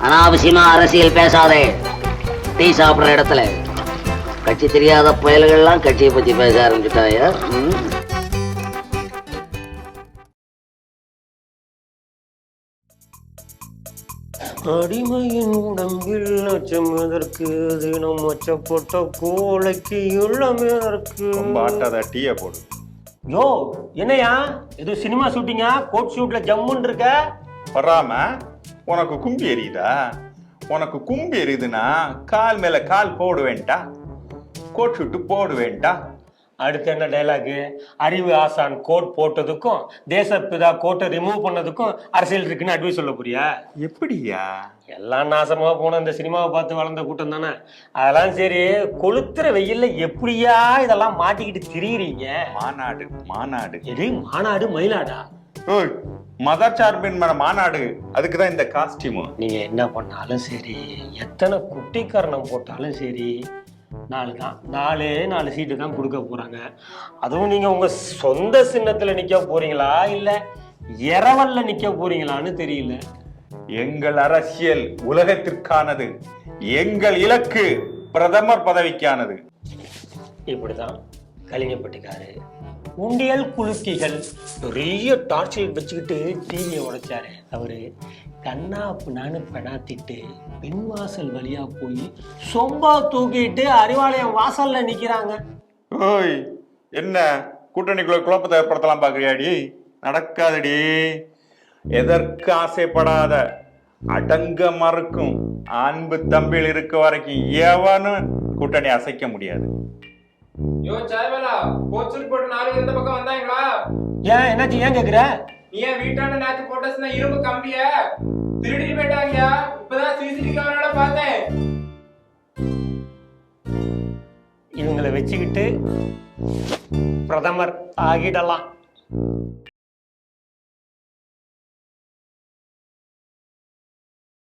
அனாவசியமா அரசியல் பேசாதே. டீ சாப்பிடுற இடத்துல கட்சி தெரியாத புயல்கள்லாம் கட்சியை பத்தி பேச ஆரம்பிச்சுட்டாயா? அடிமையின் உடம்பில் அச்சம் எதற்கு, தினம் அச்சப்பட்ட கோலைக்கு உள்ளம் எதற்கு. ரொம்ப ஆட்டாத டீயை போடு. யோ என்னையா இது சினிமா ஷூட்டிங்கா? கோட் ஷூட்ல ஜம்முன்னு இருக்க. வராம உனக்கு கும்பி எரியுதா? உனக்கு கும்பி எரியுதுன்னா கால் மேல கால் போட வேண்டா, கோட் ஷூட்டு போட வேண்டா. அடுத்து என்ன டைலாகு? அறிவு ஆசான் கோட் போட்டதுக்கும் தேசப்பிதா கோட்டை ரிமூவ் பண்ணதுக்கும் அரசியல் இருக்குன்னு அட்வைஸ் சொல்ல போறியா? எப்படியா? எல்லாம் நாசமா போன இந்த சினிமாவை பார்த்து வளர்ந்த கூட்டம் தானே. அதெல்லாம் சரி, கொளுத்துற வெயில்ல எப்படியா இதெல்லாம் மாட்டிக்கிட்டு திரியுறீங்க? மாநாடு மாநாடு எது மாநாடு மயிலாடா? ஓய், மதச்சார்பின் மாநாடு, அதுக்குதான் இந்த காஸ்டியூம். நீங்க என்ன பண்ணாலும் சரி, எத்தனை குட்டிக்கரணம் போட்டாலும் சரி, 4 தான், 4 சீட்டு தான் கொடுக்க போறாங்க. அதுவும் நீங்க உங்க சொந்த சின்னத்துல நிக்க போறீங்களா இல்ல இரவல்ல நிக்க போறீங்களான்னு தெரியல. எங்கள் அரசியல் உலகத்திற்கானது, எங்கள் இலக்கு பிரதமர் பதவிக்கானது. இப்படிதான் கலிங்கப்பட்டிக்காரு உண்டியல் குலுக்கிகள் பெரிய டார்ச்சல் வச்சுக்கிட்டு டிவியை உடைச்சாரு. அவரு கண்ணாப்புனான்னு பெணாத்திட்டு பின்வாசல் வழியா போய் சொம்பா தூக்கிட்டு அறிவாலயம் வாசல்ல நிக்கிறாங்க. ஓய், என்ன கூட்டணிக்குள்ள குழப்பத்தை ஏற்படுத்தலாம் பாக்குறியாடி? நடக்காதடி. எதற்கு ஆசைப்படாத அடங்க மறுக்கும் அன்பு தம்பியில் இருக்க வரைக்கும் எவனும் கூட்டணி அசைக்க முடியாது. யோ சாய்வலா, கோச்சல் போட்டு 4 பேர் இந்த பக்கம் வந்தாங்களா? ஏன் என்னாச்சு? ஏன் கேக்குற? நீ ஏன் வீட்டாண்ட நேத்து போட்டஸ்னா இரும்பு கம்பிய திருடிட்டு போயிட்டாங்க. இப்பதான் சிசிடிவி கேமரால பார்த்தேன். இவங்களை வச்சுக்கிட்டு பிரதமர் ஆகிடலாம்.